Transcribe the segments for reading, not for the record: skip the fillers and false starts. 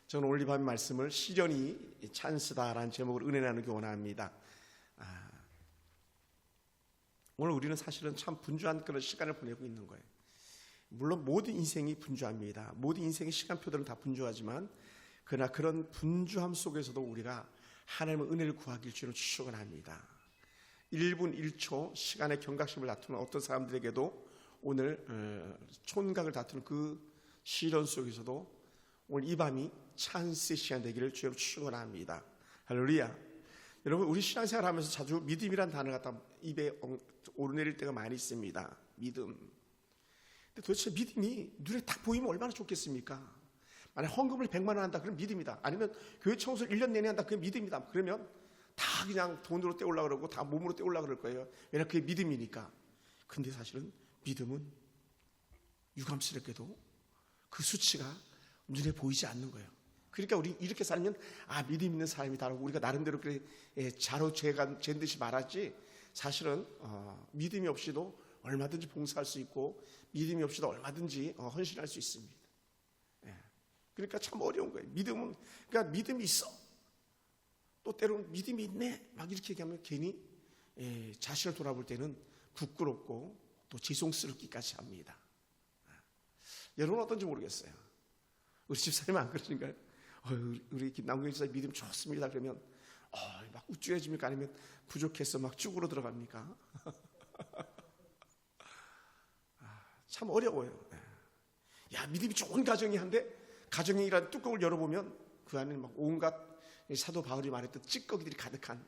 저는 오늘 이 밤 말씀을 시련이 찬스다라는 제목으로 은혜 나누기 원합니다. 오늘 우리는 사실은 참 분주한 그런 시간을 보내고 있는 거예요. 물론 모든 인생이 분주합니다. 모든 인생의 시간표들은 다 분주하지만 그러나 그런 분주함 속에서도 우리가 하나님의 은혜를 구하길 주는 축원합니다. 1분 1초 시간의 경각심을 다투는 어떤 사람들에게도 오늘 촌각을 다투는 그 시련 속에서도 오늘 이 밤이 찬스의 시간 되기를 주로 축원합니다. 할렐루야. 여러분, 우리 신앙생활 하면서 자주 믿음이란 단어가 다 입에 오르내릴 때가 많이 있습니다. 믿음. 근데 도대체 믿음이 눈에 딱 보이면 얼마나 좋겠습니까? 만약 헌금을 100만 원 한다, 그럼 믿음이다. 아니면 교회 청소를 1년 내내 한다, 그게 믿음이다. 그러면 다 그냥 돈으로 떼우려고 그러고 다 몸으로 떼우려고 그럴 거예요. 왜냐하면 그게 믿음이니까. 근데 사실은 믿음은 유감스럽게도 그 수치가 눈에 보이지 않는 거예요. 그러니까 우리 이렇게 살면 믿음 있는 사람이다라고 우리가 나름대로 그래 자로 죄간 듯이 말하지, 사실은 믿음이 없이도 얼마든지 봉사할 수 있고 믿음이 없이도 얼마든지 헌신할 수 있습니다. 그러니까 참 어려운 거예요. 믿음은, 그러니까 믿음이 있어, 또 때로는 믿음이 있네 막 이렇게 얘기하면 괜히 자신을 돌아볼 때는 부끄럽고 또 죄송스럽기까지 합니다. 여러분 어떤지 모르겠어요. 우리 집사님 안 그러신가요? 우리 남궁 집사님 믿음 좋습니다 그러면 막 우쭐해집니까? 아니면 부족해서 막 쭉으로 들어갑니까? 참 어려워요. 야, 믿음이 좋은 가정이 한데 가정이라는 뚜껑을 열어보면 그 안에 막 온갖 사도 바울이 말했던 찌꺼기들이 가득한,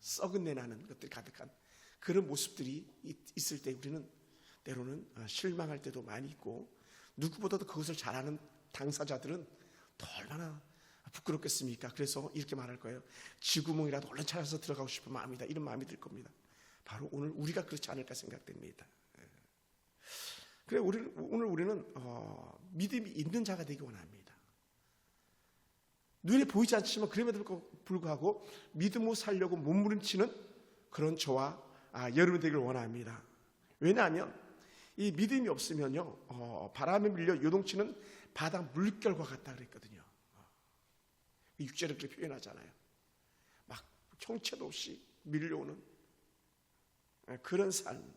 썩은 내 나는 것들이 가득한 그런 모습들이 있을 때 우리는 때로는 실망할 때도 많이 있고, 누구보다도 그것을 잘 아는 당사자들은 더 얼마나 부끄럽겠습니까? 그래서 이렇게 말할 거예요. 쥐구멍이라도 얼른 찾아서 들어가고 싶은 마음이다, 이런 마음이 들 겁니다. 바로 오늘 우리가 그렇지 않을까 생각됩니다. 그래, 오늘 우리는 믿음이 있는 자가 되기 원합니다. 눈에 보이지 않지만 그럼에도 불구하고 믿음으로 살려고 몸부림치는 그런 저와 여러분 되기를 원합니다. 왜냐하면 이 믿음이 없으면요, 바람에 밀려 요동치는 바다 물결과 같다 그랬거든요. 6절에 그렇게 표현하잖아요. 막 형체도 없이 밀려오는 그런 삶.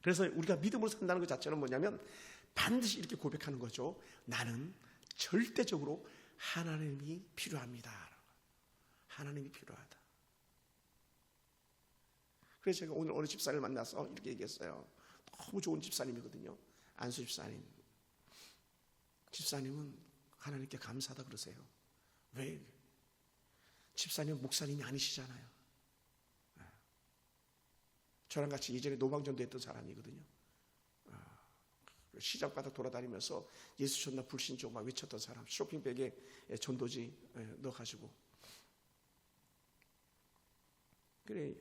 그래서 우리가 믿음으로 산다는 것 자체는 뭐냐면 반드시 이렇게 고백하는 거죠. 나는 절대적으로 하나님이 필요합니다. 하나님이 필요하다. 그래서 제가 오늘 어느 집사님을 만나서 이렇게 얘기했어요. 너무 좋은 집사님이거든요. 안수 집사님. 집사님은 하나님께 감사하다 그러세요. 왜? 집사님은 목사님이 아니시잖아요. 저랑 같이 예전에 노방전도 했던 사람이거든요. 시장바닥 돌아다니면서 예수 전나 불신족 막 외쳤던 사람, 쇼핑백에 전도지 넣어가지고. 그래,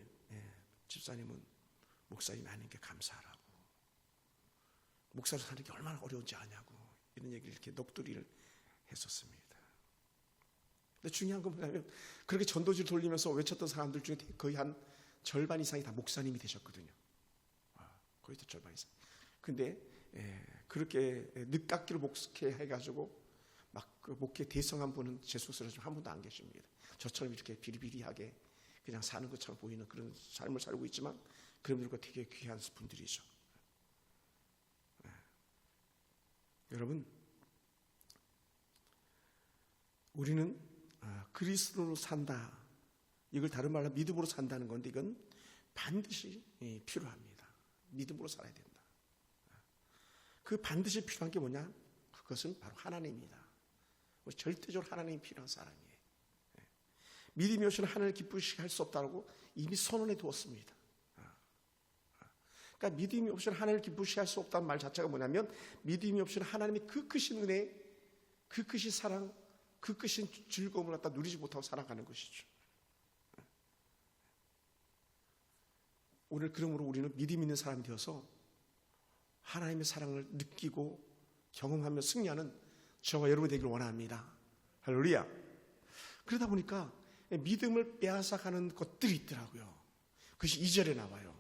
집사님은 목사님이 하나님께 감사하라고, 목사로 사는 게 얼마나 어려운지 아냐고, 이런 얘기를 이렇게 넋두리를 했었습니다. 근데 중요한 건 뭐냐면 그렇게 전도지를 돌리면서 외쳤던 사람들 중에 거의 한 절반 이상이 다 목사님이 되셨거든요. 거의 다 절반 이상. 근데 그렇게 늦깎이로 목회해가지고 막 그 목회 대성한 분은 제 숙소에 한 분도 안 계십니다. 저처럼 이렇게 비리비리하게 그냥 사는 것처럼 보이는 그런 삶을 살고 있지만 그럼에도 되게 귀한 분들이죠. 여러분, 우리는 그리스도로 산다, 이걸 다른 말로 믿음으로 산다는 건데 이건 반드시 필요합니다. 믿음으로 살아야 된다. 그 반드시 필요한 게 뭐냐? 그것은 바로 하나님입니다. 절대적으로 하나님이 필요한 사람이에요. 믿음이 없이는 하나님을 기쁘시게 할 수 없다고 이미 선언해 두었습니다. 그러니까 믿음이 없이는 하나님을 기쁘시게 할 수 없다는 말 자체가 뭐냐면 믿음이 없이는 하나님의 그 크신 은혜, 그 크신 사랑, 그 크신 즐거움을 갖다 누리지 못하고 살아가는 것이죠. 오늘 그러므로 우리는 믿음 있는 사람이 되어서 하나님의 사랑을 느끼고 경험하며 승리하는 저와 여러분이 되기를 원합니다. 할렐루야. 그러다 보니까 믿음을 빼앗아가는 것들이 있더라고요. 그것이 2절에 나와요.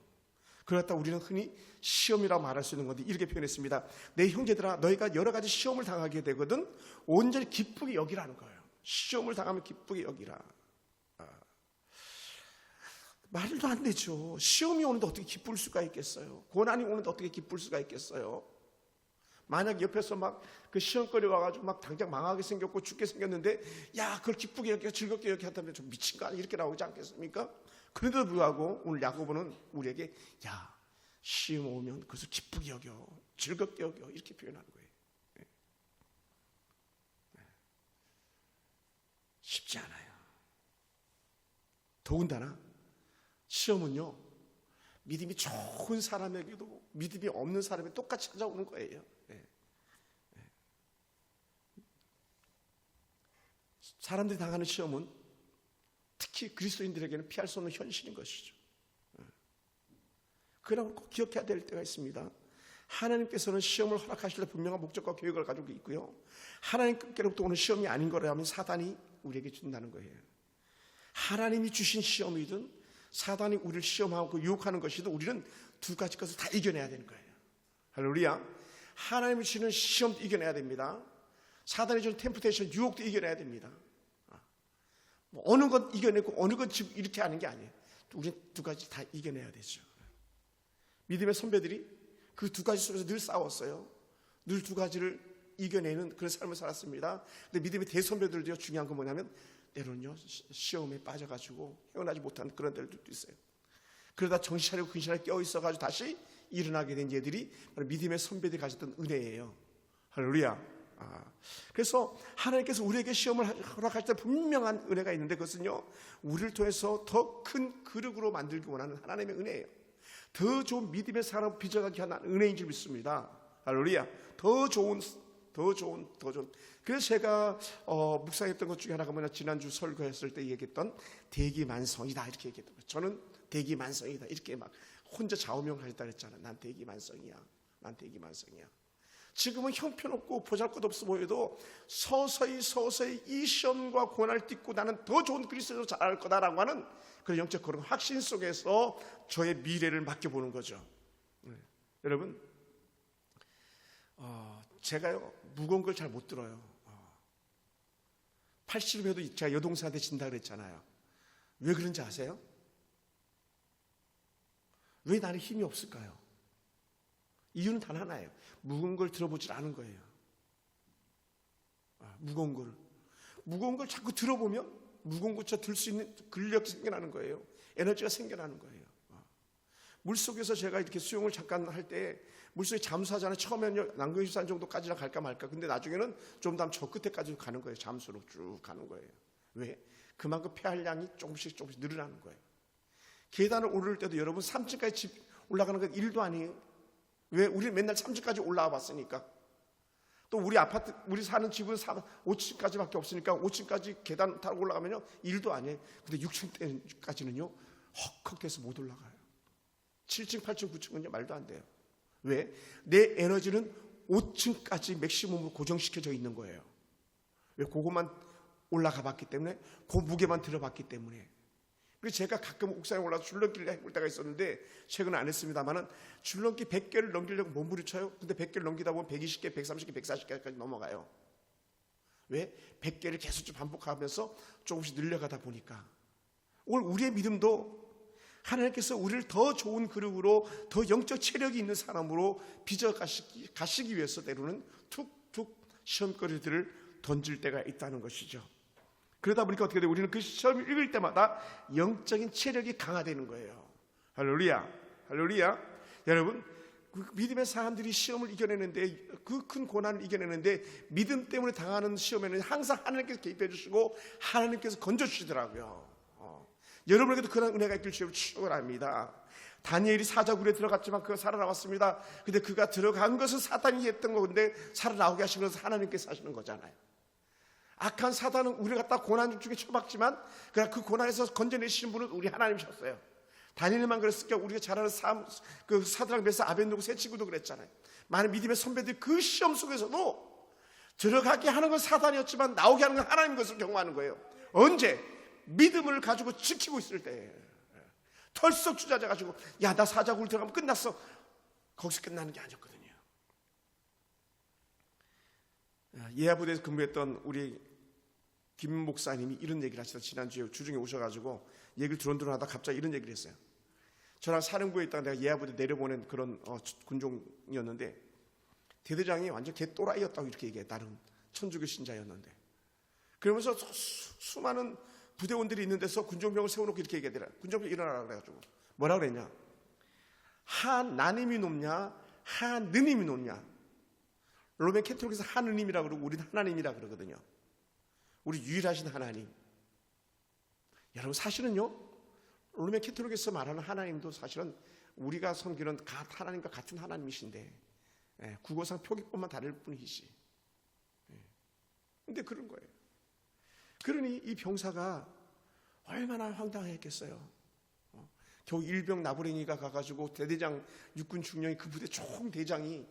그렇다 우리는 흔히 시험이라고 말할 수 있는 건데 이렇게 표현했습니다. 내 형제들아, 너희가 여러 가지 시험을 당하게 되거든 온전히 기쁘게 여기라는 거예요. 시험을 당하면 기쁘게 여기라. 말도 안 되죠. 시험이 오는데 어떻게 기쁠 수가 있겠어요? 고난이 오는데 어떻게 기쁠 수가 있겠어요? 만약 옆에서 막 그 시험거리 와가지고 막 당장 망하게 생겼고 죽게 생겼는데 야 그걸 기쁘게 여기고 즐겁게 여기 한다면 좀 미친 거 아니야? 이렇게 나오지 않겠습니까? 그런데도 불구하고 오늘 야고보는 우리에게 야 시험 오면 그것을 기쁘게 여겨, 즐겁게 여겨 이렇게 표현하는 거예요. 쉽지 않아요. 더군다나 시험은요 믿음이 좋은 사람에게도 믿음이 없는 사람에게 똑같이 찾아오는 거예요. 사람들이 당하는 시험은 특히 그리스도인들에게는 피할 수 없는 현실인 것이죠. 그러나 꼭 기억해야 될 때가 있습니다. 하나님께서는 시험을 허락하실 때 분명한 목적과 계획을 가지고 있고요, 하나님께로부터 오는 시험이 아닌 거라면 사단이 우리에게 준다는 거예요. 하나님이 주신 시험이든 사단이 우리를 시험하고 유혹하는 것이든 우리는 두 가지 것을 다 이겨내야 되는 거예요. 할렐루야. 하나님이 주시는 시험도 이겨내야 됩니다. 사단이 주는 템프테이션, 유혹도 이겨내야 됩니다. 어느 건 이겨내고 어느 건 지금 이렇게 하는 게 아니에요. 우리는 두 가지 다 이겨내야 되죠. 믿음의 선배들이 그 두 가지 속에서 늘 싸웠어요. 늘 두 가지를 이겨내는 그런 삶을 살았습니다. 근데 믿음의 대선배들도요, 중요한 건 뭐냐면 때로는요 시험에 빠져가지고 헤어나지 못하는 그런 데들도 있어요. 그러다 정신 차리고 근신 차리고 깨어있어가지고 다시 일어나게 된 얘들이 바로 믿음의 선배들이 가졌던 은혜예요. 할렐루야. 그래서 하나님께서 우리에게 시험을 허락할 때 분명한 은혜가 있는데 그것은요 우리를 통해서 더 큰 그릇으로 만들기 원하는 하나님의 은혜예요. 더 좋은 믿음의 사람 빚어가게 하는 은혜인 줄 믿습니다. 할렐루야. 더 좋은. 그래서 제가 묵상했던 것 중에 하나가 뭐냐, 지난주 설교했을 때 얘기했던 대기만성이다 이렇게 얘기했던 거예요. 저는 대기만성이다 이렇게 막 혼자 좌우명하겠다 그랬잖아요. 난 대기만성이야. 지금은 형편없고 보잘것없어 보여도 서서히 이 시험과 고난을 딛고 나는 더 좋은 그리스도로 자랄 거다라고 하는 그런 영적 그런 확신 속에서 저의 미래를 맡겨보는 거죠. 여러분, 제가요 무거운 걸 잘 못 들어요. 80회도 제가 여동생한테 진다 그랬잖아요. 왜 그런지 아세요? 왜 나는 힘이 없을까요? 이유는 단 하나예요. 무거운 걸 들어보질 않은 거예요. 무거운 걸 자꾸 들어보면 무거운 걸 들 수 있는 근력이 생겨나는 거예요. 에너지가 생겨나는 거예요. 물속에서 제가 이렇게 수영을 잠깐 할 때 물속에 잠수하잖아요. 처음에는 남경유산 정도까지나 갈까 말까. 근데 나중에는 좀 더 저 끝에까지 가는 거예요. 잠수로 쭉 가는 거예요. 왜? 그만큼 폐활량이 조금씩 늘어나는 거예요. 계단을 오를 때도 여러분 3층까지 올라가는 건 일도 아니에요. 왜? 우리는 맨날 3층까지 올라와 봤으니까. 또 우리 아파트, 우리 사는 집은 5층까지밖에 없으니까 5층까지 계단 타고 올라가면요 일도 아니에요. 근데 6층 때까지는요 헉헉대서 못 올라가요. 7층, 8층, 9층은요 말도 안 돼요. 왜? 내 에너지는 5층까지 맥시멈으로 고정시켜져 있는 거예요. 왜? 그것만 올라가 봤기 때문에, 그 무게만 들어봤기 때문에. 그래서 제가 가끔 옥상에 올라서 줄넘기를 해볼 때가 있었는데 최근은 안 했습니다만은 줄넘기 100개를 넘기려고 몸부림쳐요. 근데 100개를 넘기다 보면 120개, 130개, 140개까지 넘어가요. 왜? 100개를 계속 좀 반복하면서 조금씩 늘려가다 보니까. 오늘 우리의 믿음도 하나님께서 우리를 더 좋은 그릇으로, 더 영적 체력이 있는 사람으로 빚어 가시기 위해서 때로는 툭툭 시험거리들을 던질 때가 있다는 것이죠. 그러다 보니까 어떻게 돼요? 우리는 그 시험을 읽을 때마다 영적인 체력이 강화되는 거예요. 할렐루야. 여러분, 그 믿음의 사람들이 시험을 이겨내는데, 그 큰 고난을 이겨내는데 믿음 때문에 당하는 시험에는 항상 하나님께서 개입해 주시고 하나님께서 건져주시더라고요. 여러분에게도 그런 은혜가 있길 주님을 축원합니다. 다니엘이 사자굴에 들어갔지만 그가 살아나왔습니다. 근데 그가 들어간 것은 사탄이 했던 건데 살아나오게 하신 것은 하나님께서 하시는 거잖아요. 악한 사단은 우리가 갖다 고난 중에 처박지만 그 고난에서 건져내시는 분은 우리 하나님이셨어요. 다니엘만 그랬을까? 우리가 잘 아는 그 사드락 메사 아벤노고 세 친구도 그랬잖아요. 많은 믿음의 선배들이 그 시험 속에서도 들어가게 하는 건 사단이었지만 나오게 하는 건 하나님 것을 경험하는 거예요. 언제? 믿음을 가지고 지키고 있을 때. 털썩 주저앉아가지고 야, 나 사자굴 들어가면 끝났어. 거기서 끝나는 게 아니었거든요. 예하부대에서 근무했던 우리 김 목사님이 이런 얘기를 하시다. 지난주에 주중에 오셔가지고 얘기를 드론드론 하다 갑자기 이런 얘기를 했어요. 저랑 사령부에 있다가 내가 예하부대 내려보낸 그런 군종이었는데 대대장이 완전 개 또라이였다고 이렇게 얘기해. 나름 천주교 신자였는데. 그러면서 수많은 부대원들이 있는 데서 군종병을 세워놓고 이렇게 얘기하더라. 군종병 일어나라 그래가지고 뭐라 그랬냐? 하나님이 높냐 하느님이 높냐? 로맨 캐톨릭에서 하느님이라 그러고 우리는 하나님이라 그러거든요. 우리 유일하신 하나님. 여러분 사실은요, 로맨 캐톨릭에서 말하는 하나님도 사실은 우리가 섬기는 하나님과 같은 하나님이신데 국어상 표기법만 다를 뿐이지. 근데 그런 거예요. 그러니 이 병사가 얼마나 황당했겠어요. 겨우 일병 나부랭이가 가가지고 대대장 육군 중령이 그 부대 총대장이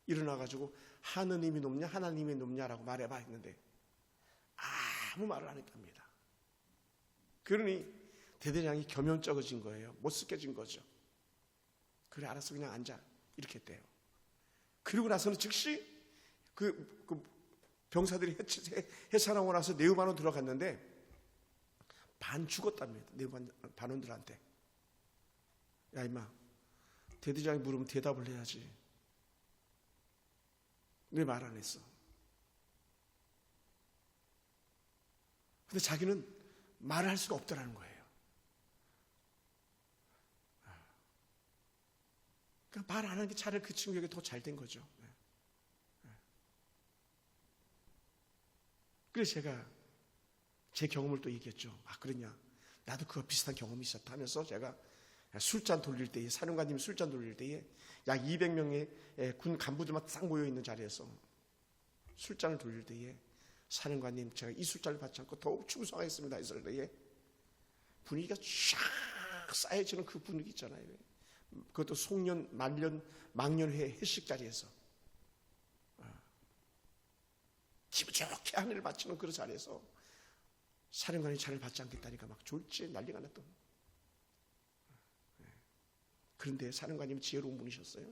일어나가지고 하느님이 높냐 하나님이 높냐라고 말해봐 했는데 아무 말을 안 했답니다. 그러니 대대장이 겸연쩍어진 거예요. 못 쓰게진 거죠. 그래 알았어 그냥 앉아 이렇게 했대요. 그리고 나서는 즉시 그 병사들이 해산하고 나서 내후반으로 들어갔는데 반 죽었답니다. 내후반 반원들한테. 야 임마, 대대장이 물으면 대답을 해야지. 왜 말 안 했어? 근데 자기는 말을 할 수가 없더라는 거예요. 그러니까 말 안 하는 게 차라리 그 친구에게 더 잘 된 거죠. 그래서 제가 제 경험을 또 얘기했죠. 아 그러냐, 나도 그거 비슷한 경험이 있었다 하면서 제가 술잔 돌릴 때에, 사령관님 술잔 돌릴 때에 약 200명의 군 간부들만 딱 모여있는 자리에서 술잔을 돌릴 때에 사령관님 제가 이 술잔을 받지 않고 더욱 충성하겠습니다 했을 때에 분위기가 쫙 쌓여지는 그 분위기 있잖아요. 그것도 송년, 말년, 망년회 회식 자리에서 기분 좋게 하늘을 바치는 그런 자리에서 사령관이 차를 받지 않겠다니까 막 졸지 난리가 났던. 그런데 사령관님이 지혜로운 분이셨어요.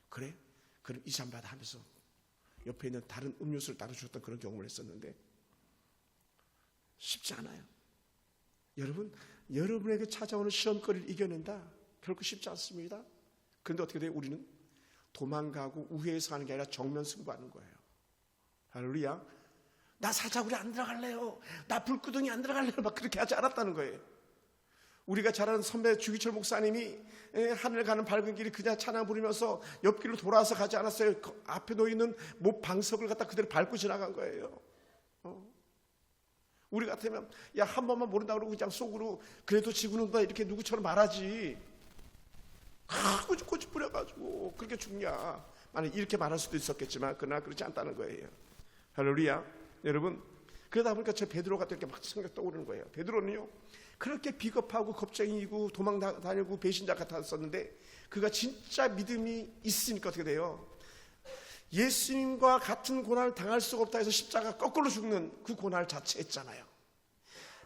그래? 그럼 이 잔 받아 하면서 옆에 있는 다른 음료수를 따로 주셨던 그런 경험을 했었는데 쉽지 않아요. 여러분, 여러분에게 찾아오는 시험거리를 이겨낸다. 결코 쉽지 않습니다. 그런데 어떻게 돼요? 우리는 도망가고 우회해서 하는 게 아니라 정면 승부하는 거예요. 할렐루야. 나 사자굴에 안 들어갈래요. 나 불구덩이 안 들어갈래요. 막 그렇게 하지 않았다는 거예요. 우리가 잘 아는 선배 주기철 목사님이 하늘 가는 밝은 길이 그냥 찬양 부르면서 옆길로 돌아와서 가지 않았어요. 그 앞에 놓이는 못 방석을 갖다 그대로 밟고 지나간 거예요. 우리 같으면 야 한 번만 모른다 그러고 그냥 속으로 그래도 지구는다 이렇게 누구처럼 말하지. 꼬집꼬집 부려가지고 그렇게 죽냐. 만약 이렇게 말할 수도 있었겠지만 그러나 그렇지 않다는 거예요. 할렐루야. 여러분, 그러다 보니까 제 베드로가 이렇게 막 생각 떠오르는 거예요. 베드로는요 그렇게 비겁하고 겁쟁이고 도망 다니고 배신자 같았었는데 그가 진짜 믿음이 있으니까 어떻게 돼요? 예수님과 같은 고난을 당할 수가 없다 해서 십자가 거꾸로 죽는 그 고난을 자체했잖아요.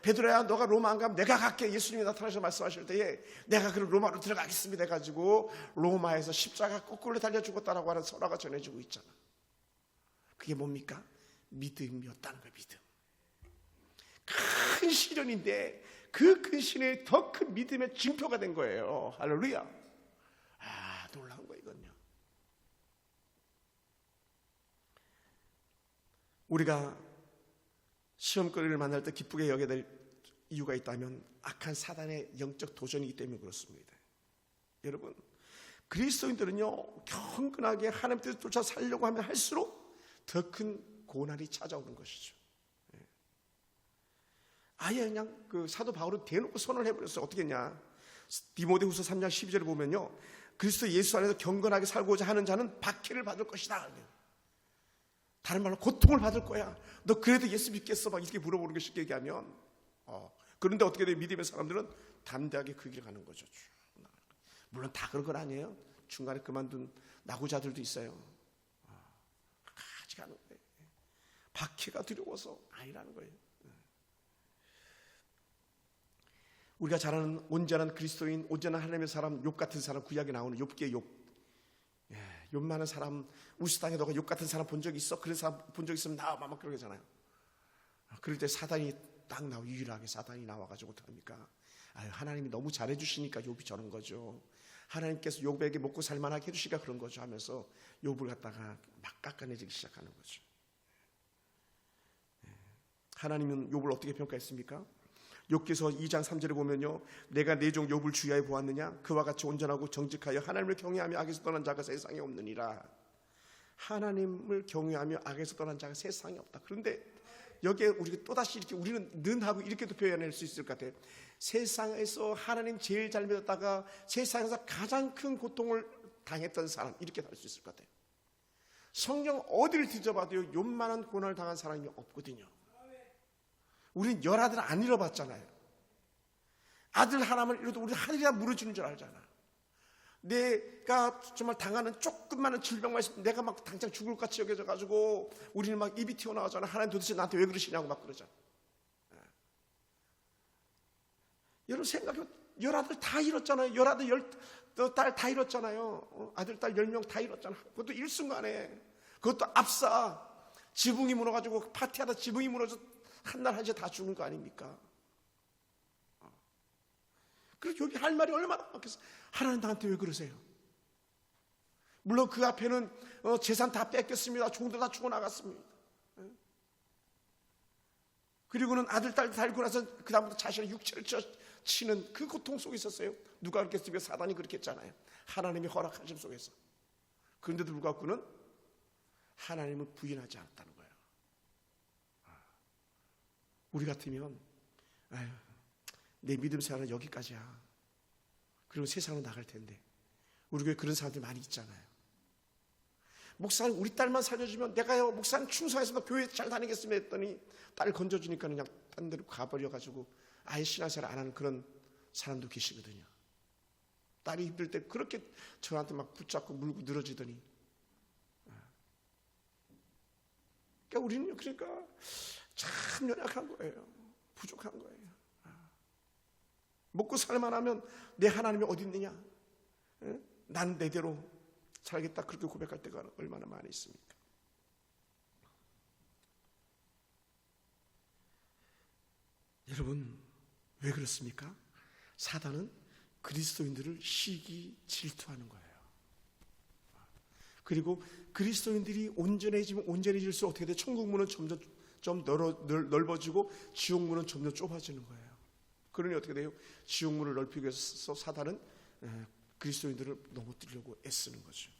베드로야 너가 로마 안 가면 내가 갈게. 예수님이 나타나셔서 말씀하실 때에 내가 그럼 로마로 들어가겠습니다 해가지고 로마에서 십자가 거꾸로 달려 죽었다라고 하는 설화가 전해지고 있잖아. 그게 뭡니까? 믿음이었다는 거예요. 믿음. 큰 시련인데 그 큰 시련이 더 큰 믿음의 징표가 된 거예요. 할렐루야. 아 놀라운 거예요 이건요. 우리가 시험거리를 만날 때 기쁘게 여겨야 될 이유가 있다면 악한 사단의 영적 도전이기 때문에 그렇습니다. 여러분, 그리스도인들은요 경건하게 하나님 뜻을 쫓아 살려고 하면 할수록 더 큰 고난이 찾아오는 것이죠. 아예 그냥 그 사도 바울은 대놓고 선언을 해버렸어요. 어떻게 했냐? 디모데후서 3장 12절을 보면요, 그리스도 예수 안에서 경건하게 살고자 하는 자는 박해를 받을 것이다. 다른 말로 고통을 받을 거야. 너 그래도 예수 믿겠어? 막 이렇게 물어보는 게 쉽게 얘기하면 그런데 어떻게 돼요? 믿음의 사람들은 담대하게 그 길을 가는 거죠. 물론 다 그런 건 아니에요. 중간에 그만둔 낙오자들도 있어요. 같이 가는 거예요. 박해가 두려워서 아니라는 거예요. 우리가 잘 아는 온전한 그리스도인, 온전한 하나님의 사람, 욥 같은 사람, 구약에 나오는 욥기의 욥. 욥 많은 사람, 우스당에 너가 욥 같은 사람 본 적 있어? 그런 사람 본 적 있으면 나와봐, 막 그러잖아요. 그럴 때 사단이 딱 유일하게 사단이 나와가지고 어떡합니까? 하나님이 너무 잘해주시니까 욥이 저런 거죠. 하나님께서 욥에게 먹고 살만하게 해주시니까 그런 거죠 하면서 욥을 갖다가 막 깎아내리기 시작하는 거죠. 하나님은 욥을 어떻게 평가했습니까? 욥기서 2장 3절에 보면요, 내가 내 종 욥을 주야에 보았느냐? 그와 같이 온전하고 정직하여 하나님을 경외하며 악에서 떠난 자가 세상에 없느니라. 하나님을 경외하며 악에서 떠난 자가 세상에 없다. 그런데 여기에 우리가 또다시 이렇게 우리는 는하고 이렇게도 표현할 수 있을 것 같아요. 세상에서 하나님 제일 잘 믿었다가 세상에서 가장 큰 고통을 당했던 사람, 이렇게 할 수 있을 것 같아요. 성경 어디를 뒤져봐도요, 욥만한 고난을 당한 사람이 없거든요. 우리는 열아들 안 잃어봤잖아요. 아들 하나만 잃어도 우리 하늘이라 무너지는 줄 알잖아. 내가 정말 당하는 조금만한 질병만 있으면 내가 막 당장 죽을 것 같이 여겨져가지고 우리는 막 입이 튀어나오잖아. 하나님 도대체 나한테 왜 그러시냐고 막 그러잖아. 여러분 생각해보면 열아들 다 잃었잖아요. 열아들 딸 다 잃었잖아요. 아들 딸 10명 다 잃었잖아. 그것도 일순간에. 그것도 압사. 지붕이 무너가지고 파티하다 지붕이 무너져 한날 한시에 다 죽는 거 아닙니까? 그래서 여기 할 말이 얼마나 많겠어. 하나님 나한테 왜 그러세요? 물론 그 앞에는 재산 다 뺏겼습니다. 종들 다 죽어나갔습니다. 그리고는 아들 딸 달고 나서 그 다음부터 자신의 육체를 치는 그 고통 속에 있었어요. 누가 그랬겠습니까? 사단이 그렇게 했잖아요. 하나님이 허락하심 속에서. 그런데도 불구하고 그는 하나님을 부인하지 않았다는 거예요. 우리 같으면 내 믿음 생활은 여기까지야. 그리고 세상으로 나갈 텐데. 우리 교회 그런 사람들 많이 있잖아요. 목사님 우리 딸만 살려주면 내가요 목사님 충성해서 교회 잘 다니겠습니다 했더니 딸 건져주니까 그냥 딴 데로 가버려가지고 아예 신앙생활 안 하는 그런 사람도 계시거든요. 딸이 힘들 때 그렇게 저한테 막 붙잡고 물고 늘어지더니. 그러니까 우리는 그러니까 참 연약한 거예요. 부족한 거예요. 먹고 살만하면 내 하나님이 어디 있느냐? 난 내대로 살겠다 그렇게 고백할 때가 얼마나 많이 있습니까? 여러분 왜 그렇습니까? 사단은 그리스도인들을 시기 질투하는 거예요. 그리고 그리스도인들이 온전해질수록 어떻게 돼? 천국 문은 점점 좀 넓어지고 지옥 문은 점점 좁아지는 거예요. 그러니 어떻게 돼요? 지옥 문을 넓히기 위해서 사단은 그리스도인들을 넘어뜨리려고 애쓰는 거죠.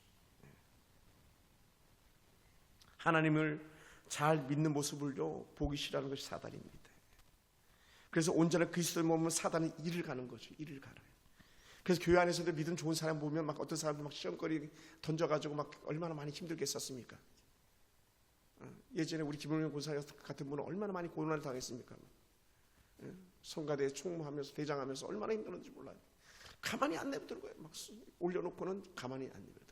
하나님을 잘 믿는 모습을요 보기 싫어하는 것이 사단입니다. 그래서 온전한 그리스도인 몸은 사단은 일을 가는 거죠. 일을 갈아요. 그래서 교회 안에서도 믿음 좋은 사람 보면 막 어떤 사람들 막 시험거리 던져가지고 막 얼마나 많이 힘들게 했었습니까? 예전에 우리 김용현 권사 같은 분은 얼마나 많이 고난을 당했습니까? 성가대에 총무하면서 대장하면서 얼마나 힘들었는지 몰라요. 가만히 안 내버리는 거예요. 막 올려놓고는 가만히 안 내버리고.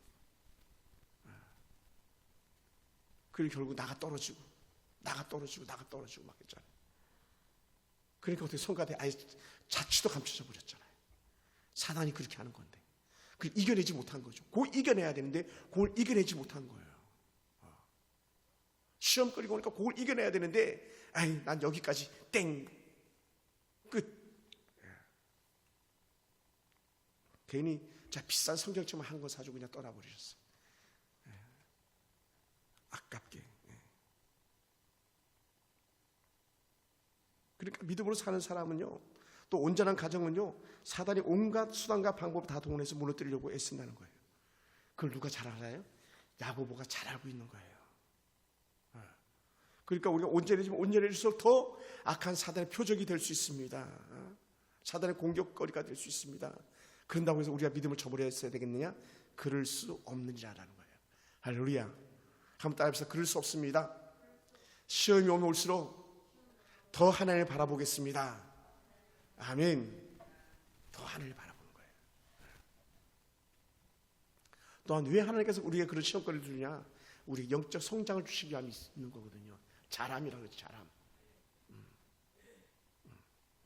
그리고 결국 나가 떨어지고 막 했잖아요. 그러니까 어떻게 성가대 아예 자취도 감춰져 버렸잖아요. 사단이 그렇게 하는 건데. 그걸 이겨내지 못한 거죠. 그걸 이겨내야 되는데 그걸 이겨내지 못한 거예요. 시험 끌고 오니까 그걸 이겨내야 되는데 난 여기까지 땡 끝. 괜히 비싼 성경책만 한 권 사주고 그냥 떠나버리셨어요. 아깝게. 그러니까 믿음으로 사는 사람은요, 또 온전한 가정은요, 사단이 온갖 수단과 방법 다 동원해서 무너뜨리려고 애쓴다는 거예요. 그걸 누가 잘 알아요? 야고보가 잘 알고 있는 거예요. 그러니까 우리가 온전해질수록 더 악한 사단의 표적이 될 수 있습니다. 사단의 공격거리가 될 수 있습니다. 그런다고 해서 우리가 믿음을 저버렸어야 되겠느냐? 그럴 수 없느니라는 거예요. 할렐루야. 한번 따라해보세요. 그럴 수 없습니다. 시험이 오면 올수록 더 하나님을 바라보겠습니다. 아멘. 더 하나님을 바라보는 거예요. 또한 왜 하나님께서 우리에게 그런 시험거리를 주느냐? 우리 영적 성장을 주시기 위함이 있는 거거든요. 자람이라고 그러죠. 자람.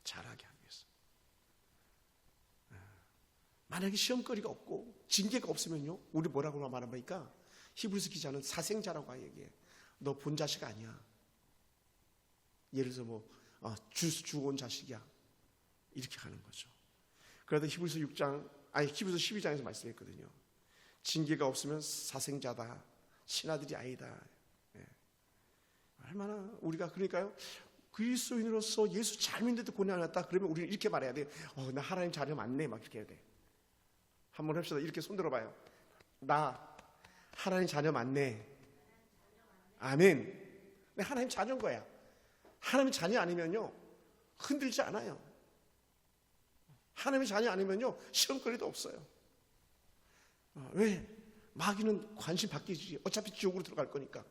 잘하게 하기 위해서. 만약에 시험거리가 없고 징계가 없으면요, 우리 뭐라고 말합니까? 히브리서 기자는 사생자라고 얘기해. 너 본 자식 아니야. 예를 들어서 죽어온 자식이야. 이렇게 하는 거죠. 그래도 히브리서 12장에서 말씀했거든요. 징계가 없으면 사생자다, 신하들이 아니다. 예. 얼마나 우리가, 그러니까요, 그리스도인으로서 예수 잘 믿는데도 고난을 받았다 그러면 우리는 이렇게 말해야 돼요. 나 하나님 자녀 맞네, 막 이렇게 해야 돼. 한번 합시다. 이렇게 손 들어봐요. 나 하나님 자녀 맞네. 아멘. 내 하나님 자녀인 거야. 하나님 자녀 아니면요, 흔들지 않아요. 하나님의 자녀 아니면요, 시험거리도 없어요. 왜? 마귀는 관심 바뀌지. 어차피 지옥으로 들어갈 거니까.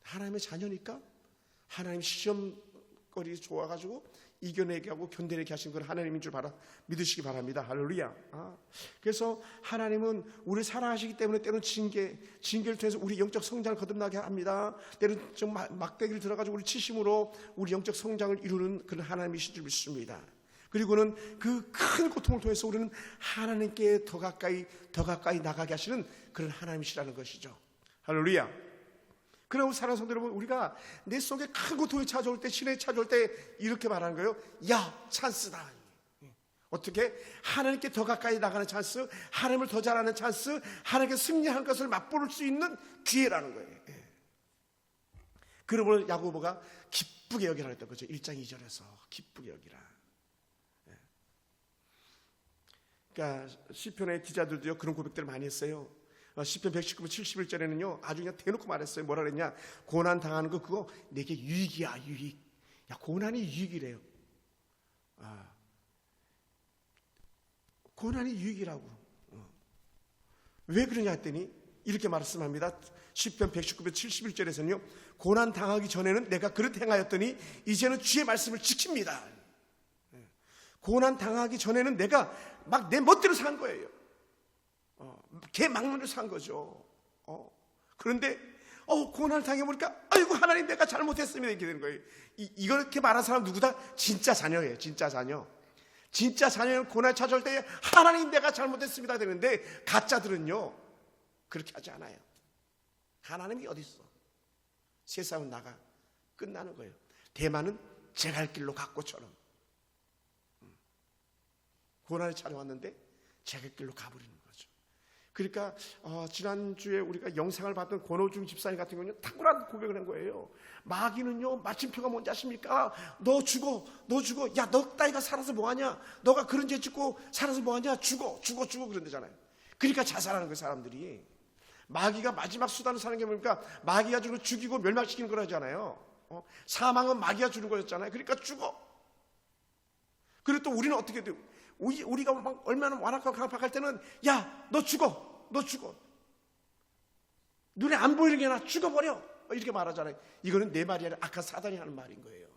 하나님의 자녀니까 하나님 시험거리 좋아가지고 이겨내게 하고 견뎌내게 하신 건 하나님인 줄 믿으시기 바랍니다. 할렐루야. 그래서 하나님은 우리를 사랑하시기 때문에 때로는 징계를 통해서 우리 영적 성장을 거듭나게 합니다. 때로는 좀 막대기를 들어가지고 우리 치심으로 우리 영적 성장을 이루는 그런 하나님이신 줄 믿습니다. 그리고는 그 큰 고통을 통해서 우리는 하나님께 더 가까이 나가게 하시는 그런 하나님이시라는 것이죠. 할렐루야. 그러고 사랑하는 성도 여러분, 우리가 내 속에 큰 고통이 찾아올 때, 시련이 찾아올 때 이렇게 말하는 거예요. 야, 찬스다. 어떻게? 하나님께 더 가까이 나가는 찬스, 하나님을 더 잘 아는 찬스, 하나님께 승리한 것을 맛볼 수 있는 기회라는 거예요. 그러므로 야고보가 기쁘게 여기라 했던 거죠. 1장 2절에서 기쁘게 여기라. 그러니까 시편의 기자들도요, 그런 고백들을 많이 했어요. 시편 119편 71절에는요 아주 그냥 대놓고 말했어요. 뭐라 그랬냐? 고난 당하는 거 그거 내게 유익이야, 유익. 야, 고난이 유익이래요. 고난이 유익이라고. 왜 그러냐 했더니 이렇게 말씀합니다. 시편 119편 71절에서는요, 고난 당하기 전에는 내가 그릇 행하였더니 이제는 주의 말씀을 지킵니다. 고난 당하기 전에는 내가 막 내 멋대로 산 거예요. 개 막론을 산 거죠. 그런데 고난을 당해보니까 아이고 하나님 내가 잘못했습니다 이렇게 되는 거예요. 이렇게 말한 사람 누구다? 진짜 자녀예요. 진짜 자녀. 진짜 자녀는 고난이 찾아올 때 하나님 내가 잘못했습니다 되는데, 가짜들은요 그렇게 하지 않아요. 하나님이 어디 있어? 세상은 나가 끝나는 거예요. 대만은 제 갈 길로 갔고처럼 고난이 찾아왔는데 제 갈 길로 가버리는 거죠. 그러니까 지난주에 우리가 영상을 봤던 권호중 집사님 같은 경우는 탁월한 고백을 한 거예요. 마귀는요 마침표가 뭔지 아십니까? 너 죽어. 야, 너 따위가 살아서 뭐하냐? 너가 그런 죄 짓고 살아서 뭐하냐? 죽어 그런다잖아요. 그러니까 자살하는 거예요. 사람들이. 마귀가 마지막 수단을 사는 게 뭡니까? 마귀가 주는 거 죽이고 멸망시키는 거라잖아요. 사망은 마귀가 주는 거였잖아요. 그러니까 죽어. 그리고 또 우리는 어떻게 돼요? 우리가 막 얼마나 완악하고 강팍할 때는 야, 너 죽어. 눈에 안 보이는 게 아니라 죽어버려. 이렇게 말하잖아요. 이거는 내 말이 아니라 악한 사단이 하는 말인 거예요.